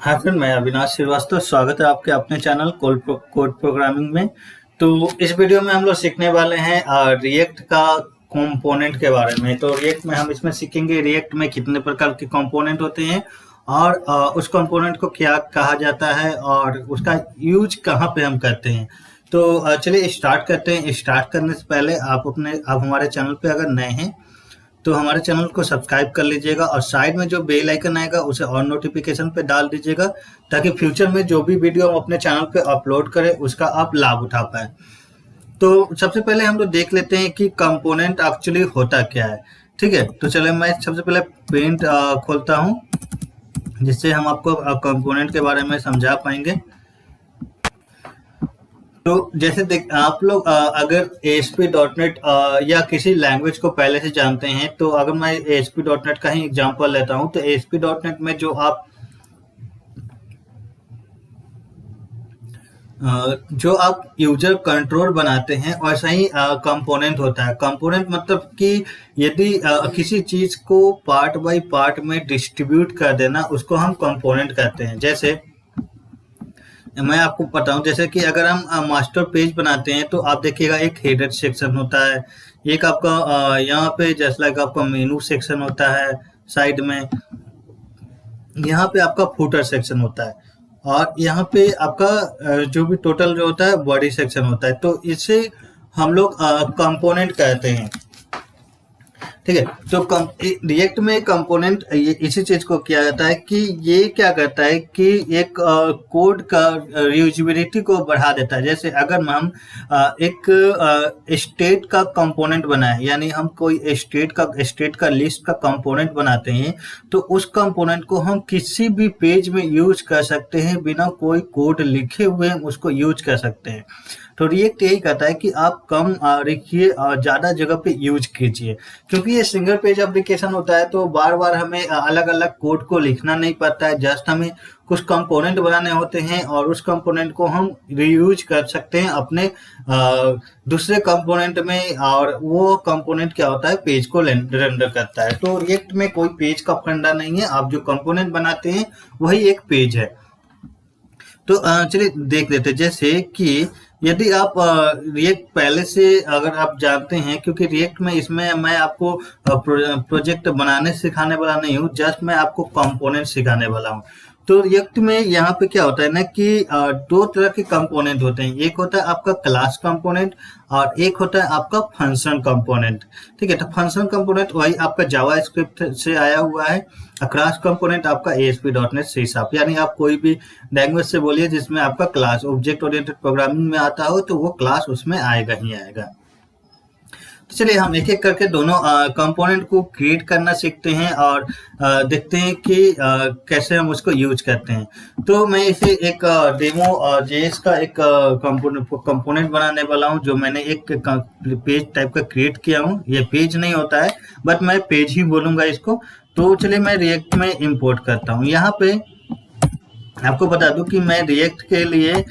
हाँ फ्रेंड, मैं अविनाश श्रीवास्तव। स्वागत है आपके अपने चैनल कोड प्रोग्रामिंग में। तो इस वीडियो में हम लोग सीखने वाले हैं रिएक्ट का कंपोनेंट के बारे में। तो रिएक्ट में हम इसमें सीखेंगे रिएक्ट में कितने प्रकार के कंपोनेंट होते हैं और उस कंपोनेंट को क्या कहा जाता है और उसका यूज कहाँ पे हम करते हैं। तो चलिए स्टार्ट करते हैं। स्टार्ट करने से पहले आप हमारे चैनल पे अगर नए हैं तो हमारे चैनल को सब्सक्राइब कर लीजिएगा और साइड में जो बेल आइकन आएगा उसे ऑन नोटिफिकेशन पे डाल दीजिएगा ताकि फ्यूचर में जो भी वीडियो हम अपने चैनल पे अपलोड करें उसका आप लाभ उठा पाए। तो सबसे पहले हम लोग देख लेते हैं कि कंपोनेंट एक्चुअली होता क्या है। ठीक है, तो चलिए मैं सबसे पहले पेंट खोलता हूँ जिससे हम आपको कंपोनेंट के बारे में समझा पाएंगे। तो जैसे देख आप लोग अगर ASP.NET या किसी लैंग्वेज को पहले से जानते हैं तो अगर मैं ASP.NET का ही एग्जांपल लेता हूं तो ASP.NET में जो आप यूजर कंट्रोल बनाते हैं वैसा ही कंपोनेंट होता है। कंपोनेंट मतलब कि यदि किसी चीज को पार्ट बाय पार्ट में डिस्ट्रीब्यूट कर देना उसको हम कंपोनेंट कहते हैं। जैसे मैं आपको बताऊं, जैसे कि अगर हम मास्टर पेज बनाते हैं तो आप देखिएगा एक हेडर सेक्शन होता है, एक आपका यहाँ पे जैसे लाइक आपका मेनू सेक्शन होता है, साइड में यहाँ पे आपका फुटर सेक्शन होता है और यहाँ पे आपका जो भी टोटल जो होता है बॉडी सेक्शन होता है। तो इसे हम लोग कंपोनेंट कहते हैं। ठीक है, तो रिएक्ट में कंपोनेंट इसी चीज को किया जाता है कि ये क्या करता है कि एक कोड का यूजेबिलिटी को बढ़ा देता है। जैसे अगर हम एक स्टेट का कंपोनेंट बनाए, यानी हम कोई स्टेट का लिस्ट का कंपोनेंट बनाते हैं तो उस कंपोनेंट को हम किसी भी पेज में यूज कर सकते हैं, बिना कोई कोड लिखे हुए हम उसको यूज कर सकते हैं। तो रिएक्ट यही कहता है कि आप कम लिखिए और ज़्यादा जगह पे यूज कीजिए, क्योंकि ये सिंगल पेज एप्लीकेशन होता है तो बार बार हमें अलग अलग कोड को लिखना नहीं पड़ता है। जस्ट हमें कुछ कंपोनेंट बनाने होते हैं और उस कंपोनेंट को हम रीयूज कर सकते हैं अपने दूसरे कंपोनेंट में, और वो कंपोनेंट क्या होता है, पेज को रेंडर करता है। तो रिएक्ट में कोई पेज का फंडा नहीं है, आप जो कंपोनेंट बनाते हैं वही एक पेज है। तो चलिए देख लेते हैं। जैसे कि यदि आप रिएक्ट पहले से अगर आप जानते हैं, क्योंकि रिएक्ट में इसमें मैं आपको प्रोजेक्ट बनाने सिखाने वाला नहीं हूँ, जस्ट मैं आपको कंपोनेंट सिखाने वाला हूँ। तो रिएक्ट में यहाँ पे क्या होता है ना कि दो तरह के कंपोनेंट होते हैं। एक होता है आपका क्लास कंपोनेंट और एक होता है आपका फंक्शन कंपोनेंट। ठीक है, तो फंक्शन कंपोनेंट वही आपका जावा स्क्रिप्ट से आया हुआ है, क्लास कंपोनेंट आपका ASP.NET C#, यानी आप कोई भी लैंग्वेज से बोलिए जिसमें आपका क्लास ऑब्जेक्ट ओरिएंटेड प्रोग्रामिंग में आता हो तो वो क्लास उसमें आएगा ही आएगा। तो चलिए हम एक एक करके दोनों कंपोनेंट को क्रिएट करना सीखते हैं और देखते हैं कि कैसे हम उसको यूज करते हैं। तो मैं इसे एक डेमो JS का एक कंपोनेंट बनाने वाला हूं, जो मैंने एक पेज टाइप का क्रिएट किया हूं। ये पेज नहीं होता है बट मैं पेज ही बोलूंगा इसको। तो चलिए मैं रिएक्ट में इंपोर्ट करता हूं। यहाँ पे आपको बता दूं कि मैं रिएक्ट के लिए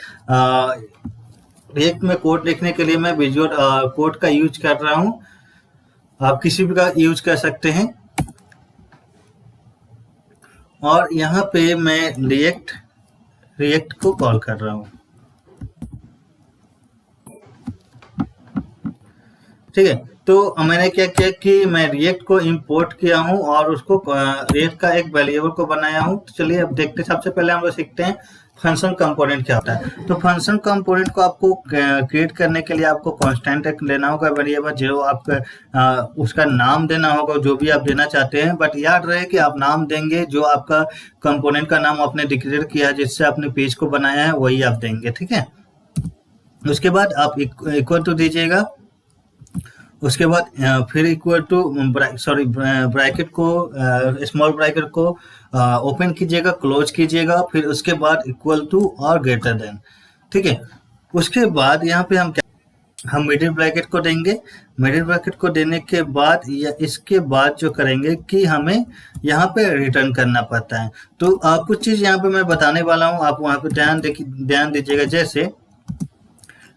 रिएक्ट में कोड लिखने के लिए मैं विजुअल कोड का यूज कर रहा हूं। आप किसी भी का यूज कर सकते हैं। और यहाँ पे मैं रिएक्ट को कॉल कर रहा हूं। ठीक है, तो मैंने क्या किया कि मैं रिएक्ट को इंपोर्ट किया हूं और उसको रिएक्ट का एक वेरिएबल को बनाया हूं। तो चलिए अब देखते हैं। सबसे पहले हम लोग सीखते हैं फंक्शन कंपोनेंट क्या होता है। तो फंक्शन कंपोनेंट को आपको क्रिएट करने के लिए आपको कांस्टेंट एक लेना होगा वेरिएबल, जो आपका उसका नाम देना होगा जो भी आप देना चाहते हैं। बट याद रहे कि आप नाम देंगे जो आपका कंपोनेंट का नाम आपने डिक्लेयर किया है, जिससे आपने पेज को बनाया है, वही आप देंगे। ठीक है, उसके बाद आप इक्वल टू दीजिएगा। उसके बाद फिर इक्वल टू ब्रैकेट को स्मॉल ब्रैकेट को ओपन कीजिएगा, क्लोज कीजिएगा, फिर उसके बाद इक्वल टू और ग्रेटर देन। ठीक है, उसके बाद यहाँ पे हम मिडिल ब्रैकेट को देंगे। मिडिल ब्रैकेट को देने के बाद या इसके बाद जो करेंगे कि हमें यहाँ पे रिटर्न करना पड़ता है। तो कुछ चीज यहाँ पे मैं बताने वाला हूँ, आप वहाँ पे ध्यान दीजिएगा। जैसे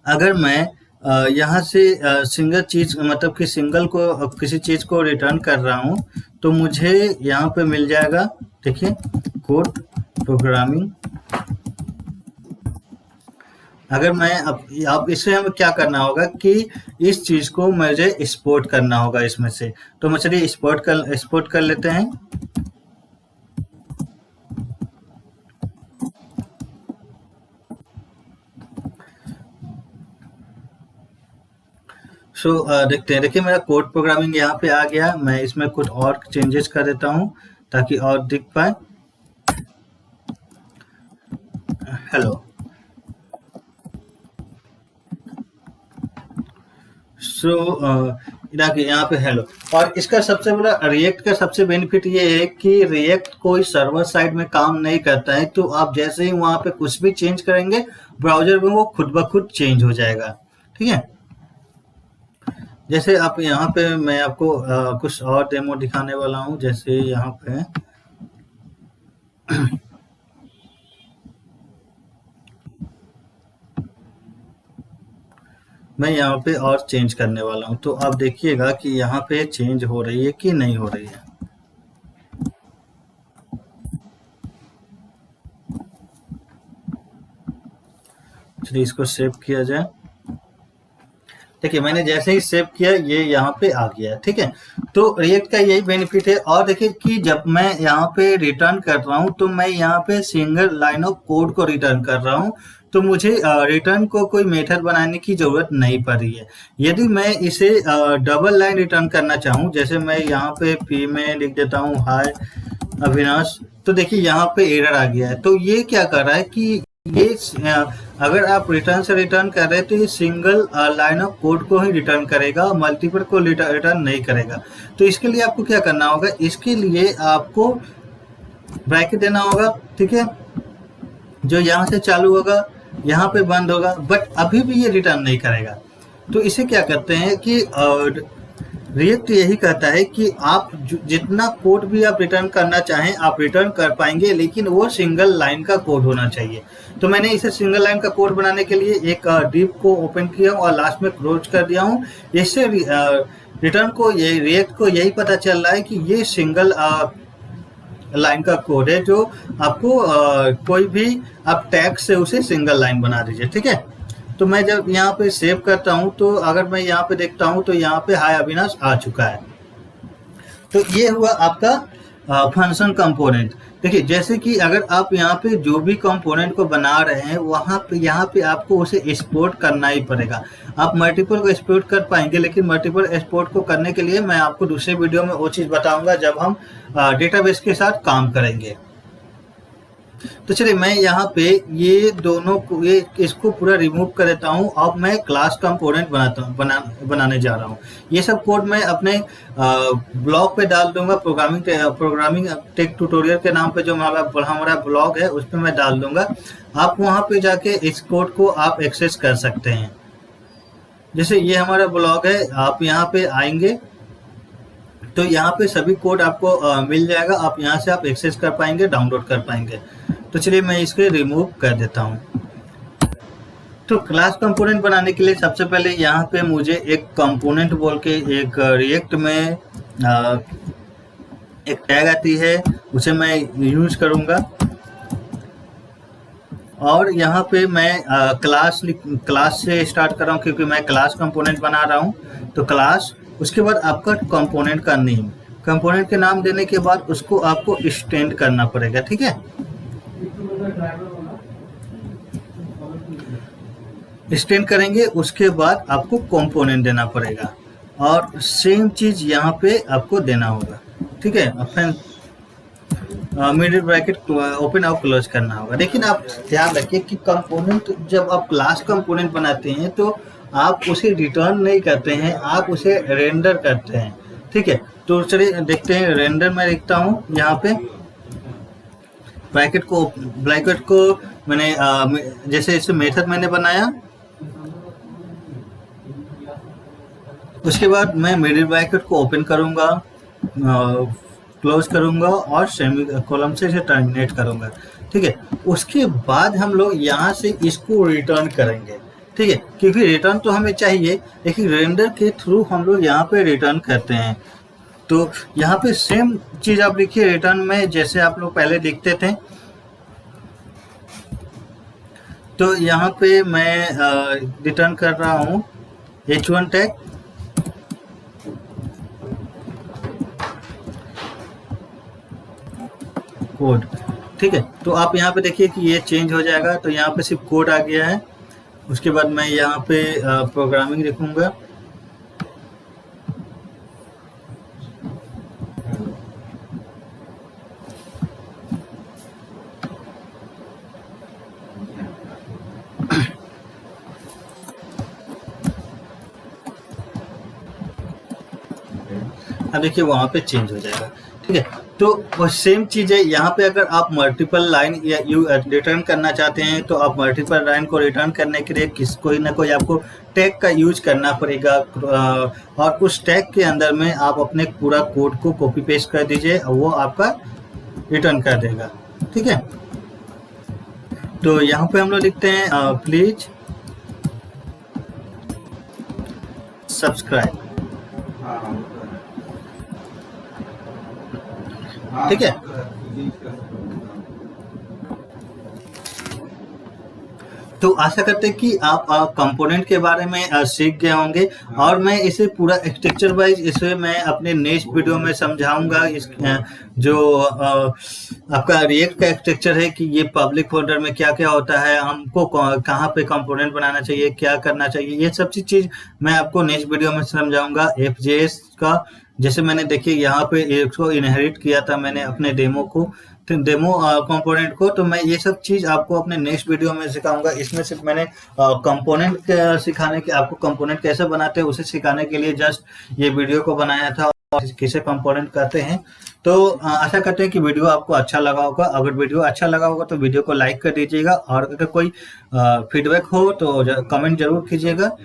अगर मैं यहाँ से सिंगल चीज मतलब कि सिंगल को किसी चीज को रिटर्न कर रहा हूँ तो मुझे यहाँ पे मिल जाएगा, देखिए कोड प्रोग्रामिंग। अगर मैं अब इससे हमें क्या करना होगा कि इस चीज को मुझे एक्सपोर्ट करना होगा इसमें से, तो मैं चलिए एक्सपोर्ट कर लेते हैं। देखते हैं, देखिए मेरा कोड प्रोग्रामिंग यहाँ पे आ गया। मैं इसमें कुछ और चेंजेस कर देता हूँ ताकि और दिख पाए। हेलो, देखिए यहाँ पे हेलो। और इसका सबसे बड़ा रिएक्ट का सबसे बेनिफिट ये है कि रिएक्ट कोई सर्वर साइड में काम नहीं करता है, तो आप जैसे ही वहां पे कुछ भी चेंज करेंगे ब्राउजर में वो खुद ब खुद चेंज हो जाएगा। ठीक है, जैसे आप यहाँ पे मैं आपको कुछ और डेमो दिखाने वाला हूँ। जैसे यहाँ पे मैं यहाँ पे और चेंज करने वाला हूँ, तो आप देखिएगा कि यहाँ पे चेंज हो रही है कि नहीं हो रही है। चलिए इसको सेव किया जाए। देखिए मैंने जैसे ही सेव किया ये यहाँ पे आ गया। ठीक है, तो रिएक्ट का यही बेनिफिट है। और देखिए कि जब मैं यहाँ पे रिटर्न कर रहा हूँ तो मैं यहाँ पे सिंगल लाइन ऑफ कोड को रिटर्न कर रहा हूँ, तो मुझे रिटर्न को कोई मेथड बनाने की जरूरत नहीं पड़ रही है। यदि मैं इसे डबल लाइन रिटर्न करना चाहूँ, जैसे मैं यहाँ पे पी में लिख देता हूँ हाय अविनाश, तो देखिए यहाँ पे एरर आ गया है। तो ये क्या कर रहा है कि ये अगर आप रिटर्न से रिटर्न कर रहे हैं तो ये सिंगल लाइन ऑफ कोड को ही रिटर्न करेगा, मल्टीपल को रिटर्न नहीं करेगा। तो इसके लिए आपको क्या करना होगा, इसके लिए आपको ब्रैकेट देना होगा। ठीक है, जो यहाँ से चालू होगा यहाँ पे बंद होगा, बट अभी भी ये रिटर्न नहीं करेगा। तो इसे क्या करते हैं कि रिएक्ट यही कहता है कि आप जितना कोड भी आप रिटर्न करना चाहें आप रिटर्न कर पाएंगे, लेकिन वो सिंगल लाइन का कोड होना चाहिए। तो मैंने इसे सिंगल लाइन का कोड बनाने के लिए एक डिव को ओपन किया और लास्ट में क्लोज कर दिया हूँ। इससे रिटर्न को ये रिएक्ट को यही पता चल रहा है कि ये सिंगल लाइन का कोड है, जो आपको कोई भी आप टैग से उसे सिंगल लाइन बना दीजिए। ठीक है, तो मैं जब यहाँ पे सेव करता हूँ तो अगर मैं यहाँ पे देखता हूँ तो यहाँ पे हाय अविनाश आ चुका है। तो ये हुआ आपका फंक्शन कंपोनेंट। देखिए जैसे कि अगर आप यहाँ पे जो भी कंपोनेंट को बना रहे हैं वहाँ पे यहाँ पे आपको उसे एक्सपोर्ट करना ही पड़ेगा। आप मल्टीपल को एक्सपोर्ट कर पाएंगे, लेकिन मल्टीपल एक्सपोर्ट को करने के लिए मैं आपको दूसरे वीडियो में वो चीज़ बताऊंगा जब हम डेटाबेस के साथ काम करेंगे। तो चलिए मैं यहाँ पे ये दोनों को इसको पूरा रिमूव कर देता हूँ। अब मैं क्लास कंपोनेंट बनाने जा रहा हूँ। ये सब कोड मैं अपने ब्लॉग पे डाल दूंगा, प्रोग्रामिंग टेक ट्यूटोरियल के नाम पे जो हमारा ब्लॉग है उस पर मैं डाल दूंगा। आप वहाँ पे जाके इस कोड को आप एक्सेस कर सकते हैं। जैसे ये हमारा ब्लॉग है, आप यहाँ पे आएंगे तो यहाँ पे सभी कोड आपको मिल जाएगा। आप यहाँ से आप एक्सेस कर पाएंगे, डाउनलोड कर पाएंगे। तो चलिए मैं इसको रिमूव कर देता हूँ। तो क्लास कंपोनेंट बनाने के लिए सबसे पहले यहाँ पे मुझे एक कंपोनेंट बोल के एक रिएक्ट में एक टैग आती है, उसे मैं यूज करूँगा। और यहाँ पे मैं क्लास से स्टार्ट कर रहा हूँ क्योंकि मैं क्लास कंपोनेंट बना रहा हूँ। तो क्लास, उसके बाद आपका कंपोनेंट का नेम, कंपोनेंट के नाम देने के बाद उसको आपको एक्सटेंड करना पड़ेगा। ठीक है, एक्सटेंड करेंगे उसके बाद आपको कंपोनेंट देना पड़ेगा और सेम चीज यहाँ पे आपको देना होगा। ठीक है, मिडिल ब्रैकेट ओपन और क्लोज करना होगा। लेकिन आप ध्यान रखिए कि कंपोनेंट जब आप क्लास कंपोनेंट बनाते हैं तो आप उसे रिटर्न नहीं करते हैं, आप उसे रेंडर करते हैं। ठीक है, तो चलिए देखते हैं। रेंडर में लिखता हूँ यहाँ पे ब्रैकेट को मैंने जैसे इसे मेथड मैंने बनाया, उसके बाद मैं मिडिल ब्रैकेट को ओपन करूँगा, क्लोज करूँगा और सेमी कॉलम से इसे टर्मिनेट करूँगा। ठीक है, उसके बाद हम लोग यहाँ से इसको रिटर्न करेंगे। ठीक है, क्योंकि रिटर्न तो हमें चाहिए, लेकिन रेंडर के थ्रू हम लोग यहाँ पे रिटर्न करते हैं। तो यहाँ पे सेम चीज़ आप लिखिए रिटर्न में, जैसे आप लोग पहले लिखते थे। तो यहाँ पे मैं रिटर्न कर रहा हूँ h1 टैग, कोड। ठीक है, तो आप यहाँ पे देखिए कि ये चेंज हो जाएगा, तो यहाँ पे सिर्फ कोड आ गया है। उसके बाद मैं यहाँ पे प्रोग्रामिंग लिखूंगा। अब देखिए वहां पे चेंज हो जाएगा। ठीक है, तो वो सेम चीज है यहाँ पे। अगर आप मल्टीपल लाइन या यू रिटर्न करना चाहते हैं तो आप मल्टीपल लाइन को रिटर्न करने के लिए कोई ना कोई आपको टैग का यूज करना पड़ेगा, और उस टैग के अंदर में आप अपने पूरा कोड को कॉपी पेस्ट कर दीजिए और वो आपका रिटर्न कर देगा। ठीक है, तो यहाँ पे हम लोग लिखते हैं प्लीज सब्सक्राइब। ठीक है, तो आशा करते हैं कि आप कंपोनेंट के बारे में सीख गए होंगे, और मैं इसे पूरा स्ट्रक्चर वाइज इसे मैं अपने नेक्स्ट वीडियो में समझाऊंगा। इस जो आपका रिएक्ट का स्ट्रक्चर है कि ये पब्लिक फोल्डर में क्या क्या होता है, हमको कहाँ पे कंपोनेंट बनाना चाहिए, क्या करना चाहिए, ये सब चीज मैं आपको नेक्स्ट वीडियो में समझाऊंगा। FJS का जैसे मैंने देखिए यहाँ पे इसको इनहेरिट किया था मैंने अपने डेमो कंपोनेंट को, तो मैं ये सब चीज आपको अपने नेक्स्ट वीडियो में सिखाऊंगा। इसमें सिर्फ मैंने कंपोनेंट सिखाने के, आपको कंपोनेंट कैसे बनाते हैं उसे सिखाने के लिए जस्ट ये वीडियो को बनाया था, और किसे कंपोनेंट कहते हैं। तो आशा करते हैं कि वीडियो आपको अच्छा लगा होगा। अगर वीडियो अच्छा लगा होगा तो वीडियो को लाइक कर दीजिएगा, और अगर कोई फीडबैक हो तो कमेंट जरूर कीजिएगा।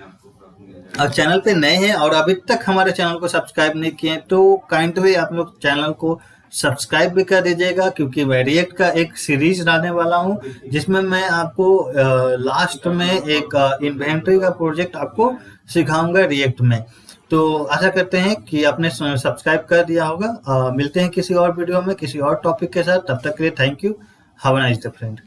और चैनल पे नए हैं और अभी तक हमारे चैनल को सब्सक्राइब नहीं किए तो काइंडली आप लोग चैनल को सब्सक्राइब भी कर दीजिएगा, क्योंकि मैं रिएक्ट का एक सीरीज लाने वाला हूं जिसमें मैं आपको लास्ट में एक इन्वेंटरी का प्रोजेक्ट आपको सिखाऊंगा रिएक्ट में। तो आशा करते हैं कि आपने सब्सक्राइब कर दिया होगा। मिलते हैं किसी और वीडियो में किसी और टॉपिक के साथ, तब तक के लिए thank you. Have a nice day friend.